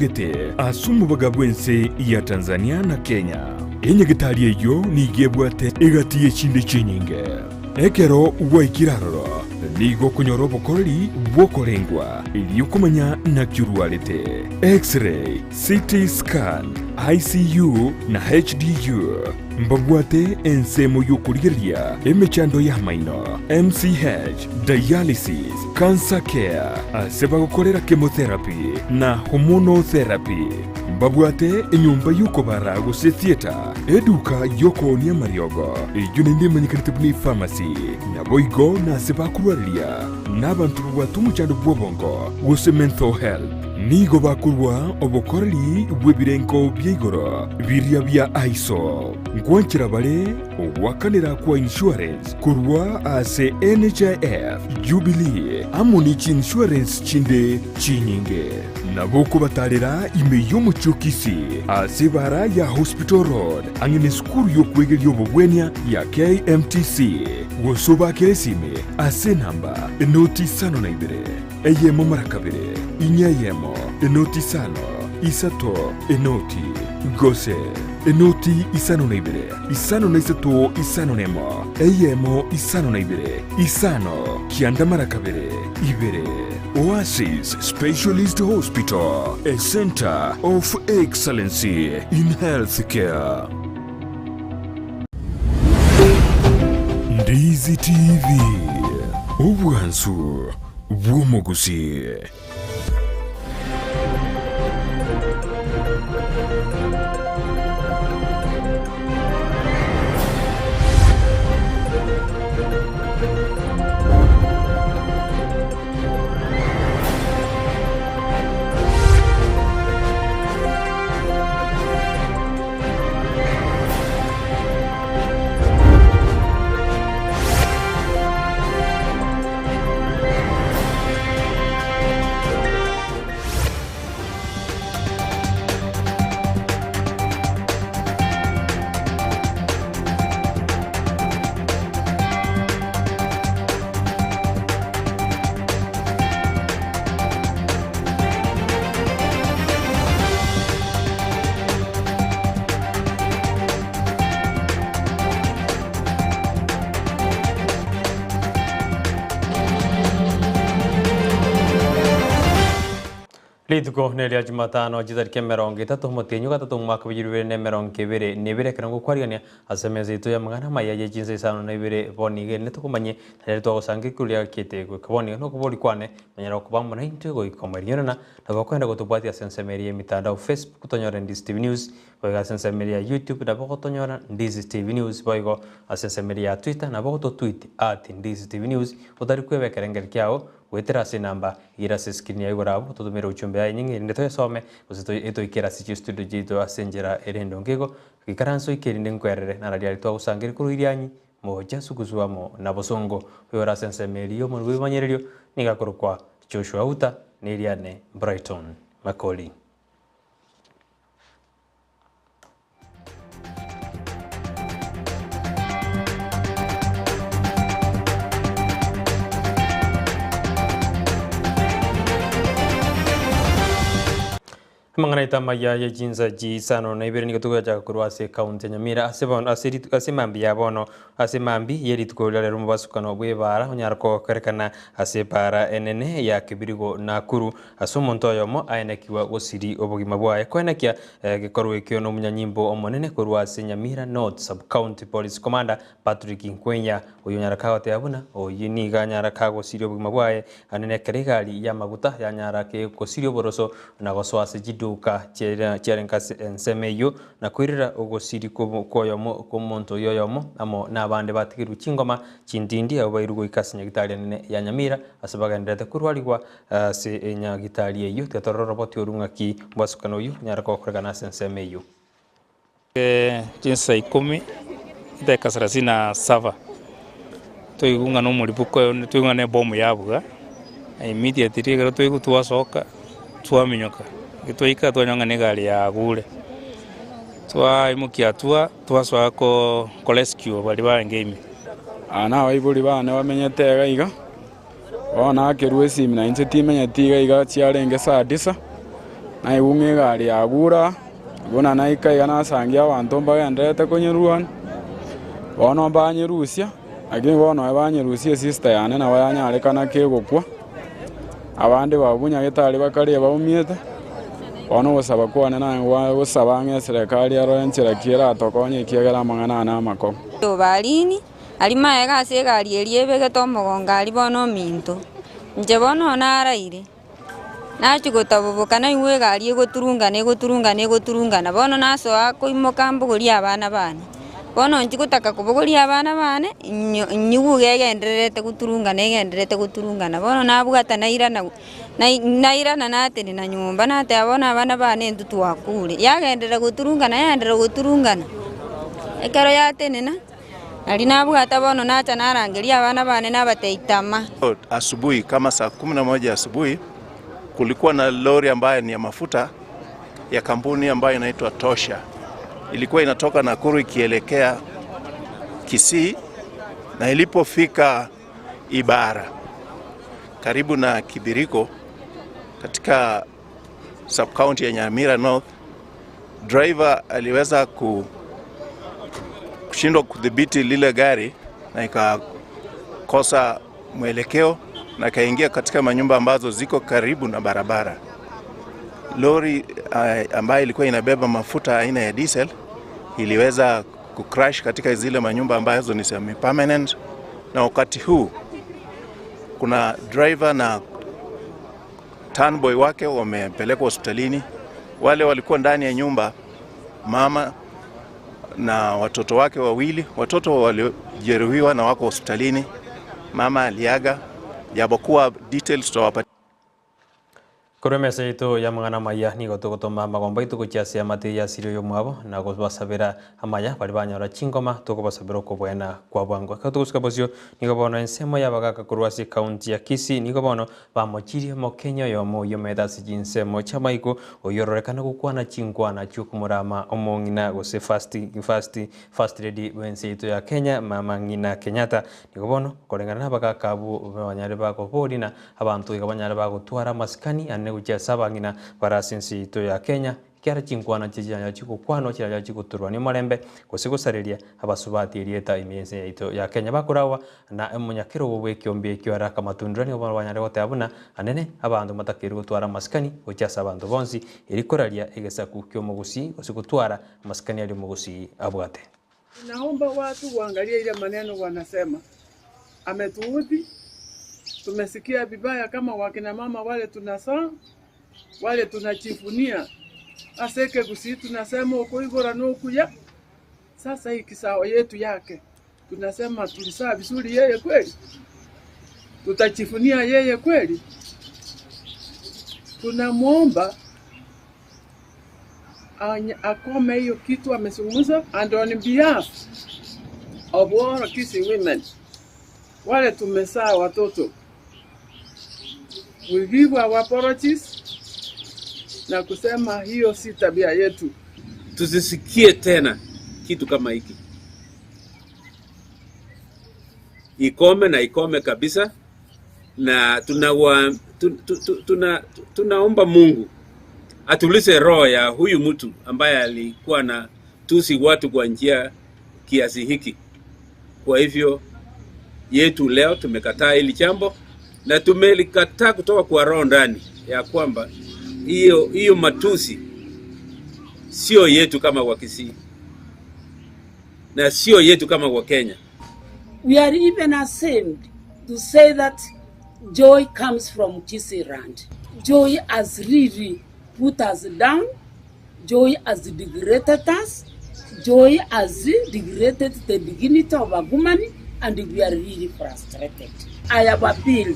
gete asumu bagabwense ya Tanzania na Kenya enye gitari eyo nigebwate igatiye chinde chinyinge ekero waikiraroro nigo kunyoro bokoreri bwokorengwa iliyokumanya na kirwalete X-ray, CT scan, ICU na HDU mbabwate ensemo yokuriria emechando ya maino MCH, dialysis, cancer care aseba gukorera chemotherapy na hormonotherapy mbabwate enyumba yokobara guse theater eduka yokonia mariogo ijunende manyikanitibuni pharmacy naboigo na aseba kurwaria n'abantu bwatumuchando bwobongo guse mental health nigo bakurwa obokoreri bwebirengo by'igoro biria bya ISO ngwanchira bale obwakanira kwa insurance kurwa ase NHIF Jubilee Amunichi insurance chinde chinyinge nabo kubatarira ime yomuchokisi ase bara ya Hospital Road angene skuru yokwegeri obogwenya ya KMTC wosoba kelesime ase namba enoti sano na Ibere eyemo marakabere inyayemo enoti sano isato enoti gose enoti isano na Ibere isano na isato isano nemo eyemo isano na Ibere isano kianda marakabere Ibere Oasis Specialist Hospital, a center of excellency in healthcare. Ndizi TV, obwansu bw'omugusi. Lituko nelia Jumatano jitarike merongo itatu mutinyu gatatu mwaka w'ibiri na mirongo ibiri nibire kirango kwarigania asemeze itu ya mangana Amayia Chinsa Isano na Ibere bonige netukumanye rero twagusanga kuria kitego kaboni no kubori kwane menyera kubamba na intego ikomeriyana na bakwenda gutubwatia sensemeri emitandao Facebook tonyora Ndizi TV News boiga sensemeri ya YouTube na bako tonyora Ndizi TV News boigo sensemeri ya Twitter na bako tweet @Ndizi TV News utari kwebekerengeri kyao wetera se namba ira se skrini ya igorabo tutumira uchumbe ya nyingi ndeto yasome usito eto ikera si studio jito asenjera erendo ngego kikaranso ikerinde nkwerere na radio twa usangiri kuru iryanyi moja sukuzuamo na bosongo yora sensemeri yo mu bimanyererio nigakorwa Joshua Auta niriane Brighton Makori. Mangana Amayia Chinsa Isano na Ibere nikotuga jaga kurwase kaunti Nyamira asemambi yabono asemambi yeri tukolale rumbasukano bwebara onyarko kerekana asepara enene ya kibirigo Nakuru asumonto yomo aenekiwa gosiri obogima bwaye kwenekia gikorwe kyo no munyanyimbo omonene kurwase Nyamira North Sub County Police Commander Patrick Nkwenya uyu nyaraka hote abuna oyini ganyaraka gosiri obogima bwaye anene keregali ya maguta ya nyaraka gosiri oboroso na goswase duka cherenkase ensemeyo na kwirira ogosiri koyomo komonto yoyomo amo nabande batigiru chingoma chindindi abairugo ikasinya gitari nene ya Nyamira asabagandete kurwaligwa se enya gitari eyo tetororo boti orungaki mbasukano yu nyarako kuragana ensemeyo Chinsa 10 itekasara sina sava toigunga no muribuko toigunga ne bomu yabuga immediately garo toigu twasoka twaminyoka gitwaika twanyonga ne gari ya gure imukia twaswa ko rescue bali bangemi ana waiburi bana bamenyete gaiga ona akerwe simi na inse timenyeti gaiga chiarenge saa 9 na igungi gari agura bona naika yana sangia wantu mbagendete kunyiruan bono banyirusia lakini bono banyirusia sister yane na wanyarikana kigukwa abandi babunya gitari bakari baumiete bono gusaba kwane na gusaba nge serikali aroenchera kira tokonye kiegera mangana na mako balini alimaye gase gari eliebege tomogonga ali bono minto nje bono naraire nachigotabubukana iwe gari egoturungana bono nasoa koimoka mbuguria abana bane bono nchigotaka kubuguria abana bane nyuguge egendererete guturungana bono nabugata nairana natene na nyumba nate abona abana bane ntutu wakure yagendera guturungana ekero yatenena ali nabugata bono nacha narangeria abana bane nabateitama. Asubuhi kama saa 11 asubuhi kulikuwa na lori ambayo ni ya mafuta ya kampuni ambayo inaitwa Tosha. Ilikuwa inatoka Nakuru ikielekea Kisii, na ilipofika Ibere karibu na Kibiriko katika sub-county ya Nyamira North, driver aliweza kushindwa kudhibiti lile gari na ikakosa mwelekeo na kaingia katika manyumba ambazo ziko karibu na barabara. Lori ambayo ilikuwa inabeba mafuta aina ya diesel iliweza kucrash katika zile manyumba ambazo ni semi permanent, na wakati huu kuna driver na turnboy wake wamepelekwa hospitalini. Wale walikuwa ndani ya nyumba, mama na watoto wake wawili, watoto walijeruhiwa na wako hospitalini. Mama aliaga, japokuwa details tutawapa. Kuremesa itu ya mangana maya ni gotoma magomba itu kuchiasia mate ya sirio yo mwabo na gosabera amaya bali banyora chingoma toko basabero ko bwena kwa bwango katuska bosio nigo bono ensemo ya bagaka kurwasi county ya Kisii nigo bono bamochiri mo Kenya yo mo yomeda sijinse mo chamaiko oyororekana gukwana chingwana chukumurama omongina gose fast lady wense itu ya Kenya mama ngina Kenyatta nigo bono korengana bagaka bu banyare bako bodina abantu igabanyare bago twara maskani gucha sabangina para sensi to ya Kenya kiara chinkwana chijanya chikukwano chiraja chikuturwa ni marembe gusigusareria abasubati erieta imiense ito ya Kenya bakurawa na emunyakiro bwe kyombe kyara kamatundurani obana banyare gotabuna anene abandu matakiru gutwara maskani gucha sabandu bonsi erikoraria egesaku kyomugusi gusigutwara maskani ali mugusi abwate. Naomba watu waangalie ile maneno wanasema ametuudhi. Tumesikia vibaya kama wakina mama wale tunasaa, wale tunachifunia. Aseke gusi tunasema uko igora no kuya. Sasa hii kisawa yetu yake. Tunasema tulisaa vizuri yeye kweli. Tutachifunia yeye kweli. Tunamuomba akome hiyo kitu amezungumza, and on behalf of all Kisii women wale tumesaa watoto, we give our apologies na kusema hiyo si tabia yetu. Tusisikie tena kitu kama hiki. Ikome kabisa, na tunaomba Mungu atulize roho ya huyu mtu ambaye alikuwa na tusi watu kwa njia kiasi hiki. Kwa hivyo yetu leo tumekataa hili jambo na tumelikataa kutoka kwa roho ndani ya kwamba hiyo matusi sio yetu kama wa Kisii na sio yetu kama wa Kenya. We are even ashamed to say that joy comes from Kisii land. Joy has really put us down. Joy has degraded us. Joy has degraded the dignity of a woman, and we are really frustrated. I have appealed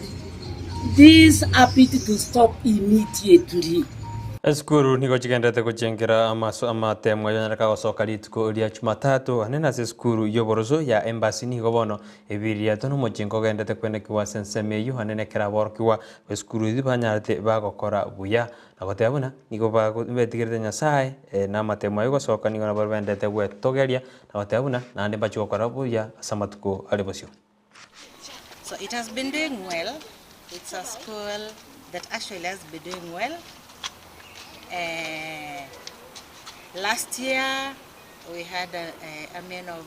this appeal to stop immediately. Skuru niko chigendete kuchengera amatemwa yanyaraka gosoka ritiko ria Jumatatu anena se skuru yoborozo ya embassy niko bono ebiria tono mochingo gendete kwene kiwa sensemeyo anene kera borkiwa skuru dibanyarte bagokora buya nagoteabuna niko bagobetigirete nyasaye na matemwa yogosoka niko nabendete gwetogeria nagoteabuna nande bachokora buya asamatuko alebosio. So it has been doing well. It's a school that actually has been doing well. Last year we had a mean of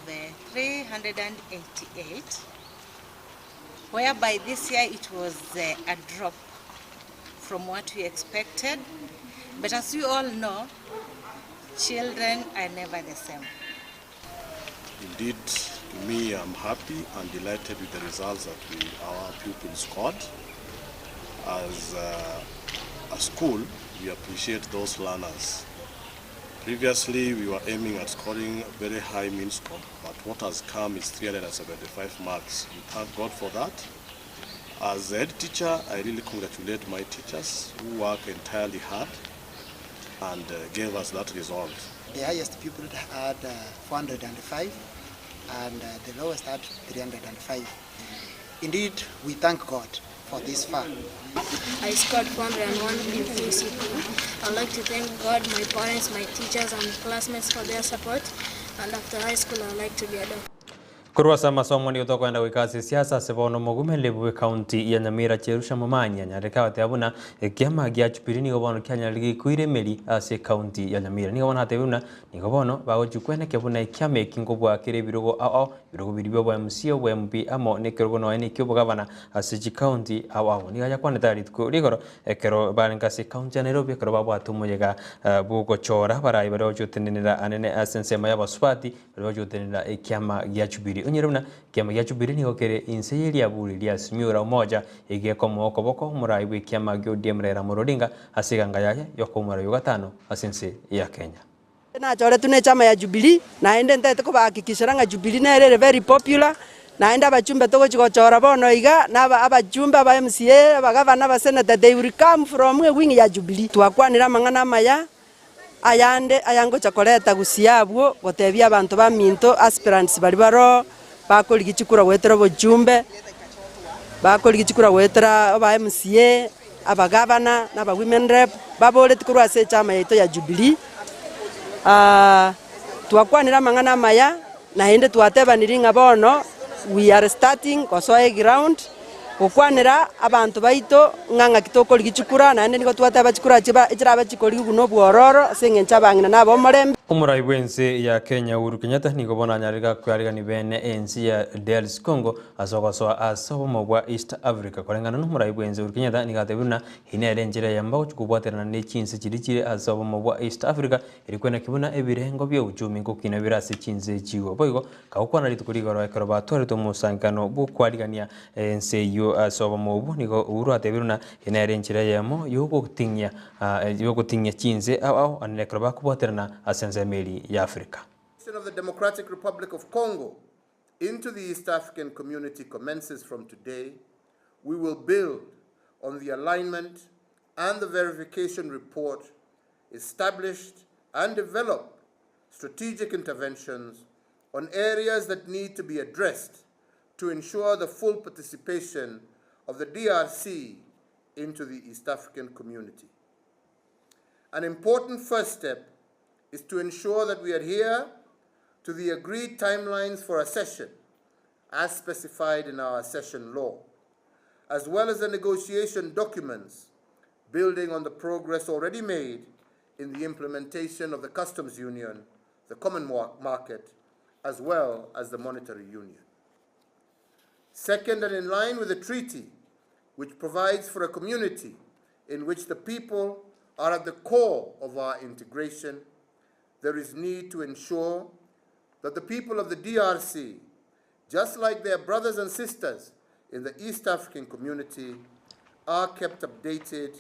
388, whereby this year it was a drop from what we expected. But as you all know, children are never the same. Indeed, to me, I'm happy and delighted with the results that our pupils scored. As a school, we appreciate those learners. Previously, we were aiming at scoring a very high mean score, but what has come is 375 marks. We thank God for that. As a head teacher, I really congratulate my teachers who work entirely hard and gave us that result. The highest pupil had 405 and the lowest had 305. Indeed, we thank God for this far. I scored 401 in PCP. I'd like to thank God, my parents, my teachers and classmates for their support. And after high school, I'd like to be a doctor. Kurwasa masomo ni utokwenda wikazi siasa sebono mogumele bwe county ya Nyamira cherusha mumanya nyareka wateabuna kiama gya chupiri ni gobono kyanya ligi kuiremeli ase county ya Nyamira ni gobona hatebuna ni gobono bago chukwene kebuna kiame kingobwa kire birogo birogo biribyo bwa MC bwa MP amo ne kerogo no ene kyobo gavana ase county ni gaya kwane tari ku rigoro ekero barenga se county ya Nairobi ekero babwa tumuyega bugo chora barayi baro chutenera anene asensema y'abaswati baro chutenera kiama gya chupiri Unyeruna kiama gya chubiri ni okere inseyeli aburi lya simura umoja igeko mwoko boko murai bwe kiama gyo diemrera murodinga asiganga yake yoko mura yugatano asense ya Kenya. Na chore tune chama ya Jubilee naende ntete ko bahakikishira nga Jubilee na very popular naenda abachumbe toko chikochora bono iga na abachumbe ba MCA abagavana ba senator they will come from a wing ya Jubilee twakwanira mangana maya ayande ayango chakoleta gusiabwo gotebia abantu ba minto aspirants bali baro bakoli gichikura wetera bojumbe bakoli gichikura wetera ba MCA abagavana na ba women rep babole tikurwa se chama yeto ya Jubilee twakwanira mangana maya na ende twateba niringa bono we are starting kosoe ground okwanira abantu baito nganga kitokoli gichikura na ende niko twateba chikura chira abachikoli guno bwororo sengencha bangina nabo morembe Umurai wense ya Kenya Uhuru Kenyatta ni gobona nyarika kwariga ni bene ensi ya DRC Congo asogosoa asobo bwa East Africa korengana n'umurai wense Uhuru Kenyatta ni gatebuna inere njira yamba ukubwaterana ne chinse kirikire asobo bwa East Africa irikwena kibuna ebirengo byo uchumi ngokina birase chinse chigo boygo kawukwana ritukurigoro ekero batore to musangano bwo kwarigania ense yo asobo mobu niko Uhuru atebuna inere njira yamo yogotinya chinse au anekero bakubwaterana asense Africa. Of the Democratic Republic of Congo into the East African community commences from today. We will build on the alignment and the verification report, established and develop strategic interventions on areas that need to be addressed to ensure the full participation of the DRC into the East African community. An important first step is to ensure that we adhere to the agreed timelines for accession as specified in our accession law, as well as the negotiation documents building on the progress already made in the implementation of the customs union, the common market, as well as the monetary union. Second, and in line with the treaty, which provides for a community in which the people are at the core of our integration, there is need to ensure that the people of the DRC, just like their brothers and sisters in the East African community, are kept updated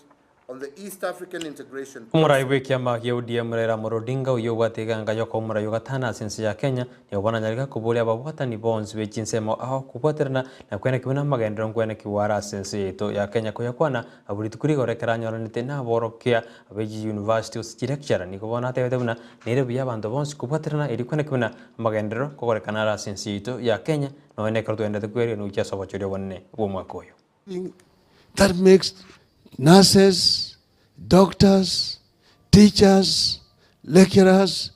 on the East African integration process. Umurai wekiama yeudia mrera morodinga uyogwatega nga yoko umurai yogatana sensi ya Kenya ni obana nyarika kubuli ababwata ni bonds wechinsemo aho kubwaterana na kwena kibuna magendero kwena kiwara sensi yeto ya Kenya kuyakwana aburi tukurigo rekeranyoranite na borokia abeji university lecturer ni kubona tebetebuna nere bya bantu bonds kubwaterana iri kwena kibuna magendero kokorekana ra sensi yeto ya Kenya no ene kartu ende kweri no kya sobochorio wanne bo mwakoyo. That makes nurses, doctors, teachers, lecturers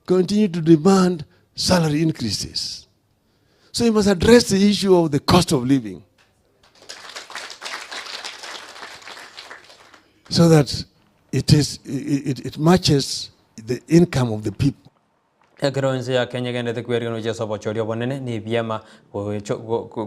continue to demand salary increases. So you must address the issue of the cost of living so that it matches the income of the people. Ekronze ya Kenya gende kweri no jeso bochorio bonene ni byama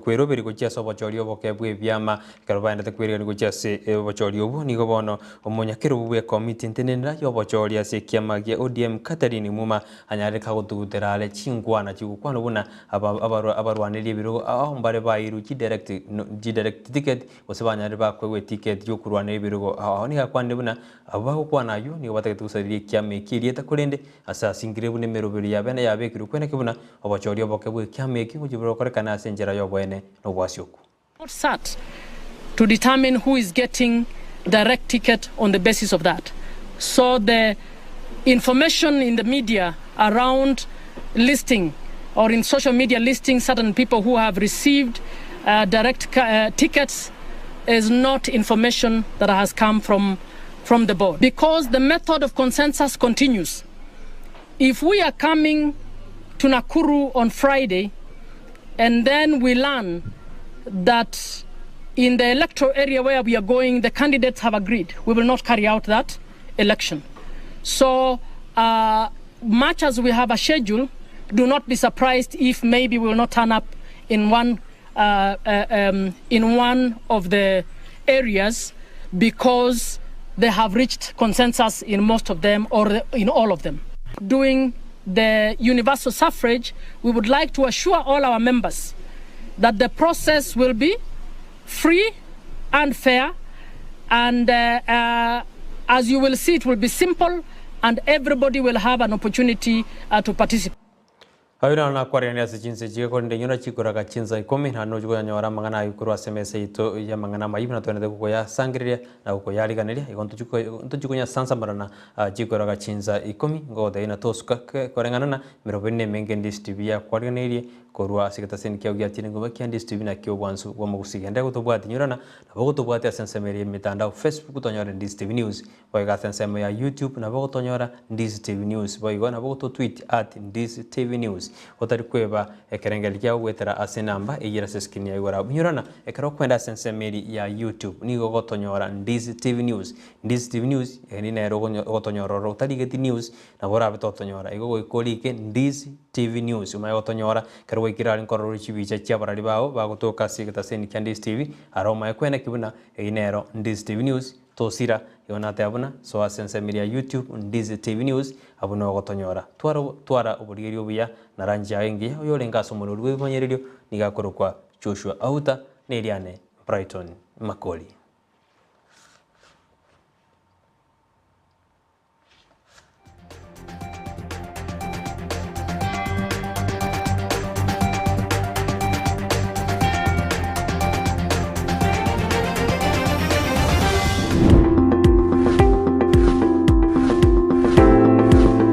kwirobiri ko jeso bochorio bokebwe byama karubanda kweri ko jese bochorio bo ni go bono omonyakero bwe committee ntenenera yo bochoria se kiama ge ODM Catherine Muma anyare ka gutuguterale chingwana chigukwana buna abarwaniri biro aho mbare bairu ki direct ticket osebanyare bakwe ticket yo kurwanira biro aho ni gakwande buna abaho kwanayo ni bategetusaririe kiama kirieta kurende asa singire bune merobiri yabene yabekiru kwene kibuna obochorio bokebwe kiama ki kujibro korekana asenjera yo bwene no bwasyoku. Not sat to determine who is getting direct ticket on the basis of that. So the information in the media around listing or in social media listing certain people who have received direct tickets is not information that has come from the board. Because the method of consensus continues. If we are coming to Nakuru on Friday and then we learn that in the electoral area where we are going, the candidates have agreed, we will not carry out that election. So much as we have a schedule, do not be surprised if maybe we will not turn up in one of the areas because they have reached consensus in most of them or in all of them. Doing the universal suffrage, we would like to assure all our members that the process will be free and fair, and as you will see, it will be simple and everybody will have an opportunity to participate. Ayuna na kwariania se Chinsa jiko nde nyona chikora Chinsa ikomi na no jugo nyora mangana yukuru asemese ito ya mangana maibu na tuende kukoya sangriria na kukoya liganeria ikonto jugo nya sansa marana chikora Chinsa ikomi ngode ina tosuka korengana na mirobene mengende stibia kwariania korwa sikata sen kya ugyatine ngoba kyandi stv na kyo bwansu wa mugusigenda gutobwati nyurana na bagutobwati asensemeri mitandao Facebook tonyora Ndizi TV News boiga sensemo ya YouTube na bagutonyora Ndizi TV News boiga na baguto tweet @Ndizi TV News otari kweba ekerengeli kya wetera asenamba eyira seskini ya igora nyurana ekero kwenda sensemeri ya YouTube ni gotonyora Ndizi TV News. Ndizi TV News eni na ero gotonyora rotarigeti news na bora betotonyora igo ikolike Ndizi TV News umayotonyora kero ikirari nkororo chibicha cyabarari bawo bagutoka sigata seni kya Ndizi TV aroma yakwena kibuna einero Ndizi TV News tosira yona tabuna so asense media YouTube Ndizi TV News abuno gotonyora twara uburirio buya naranja yengi yolenga somoro rwe banyererio nigakorokwa Joshua Auta neriane Brighton Makori.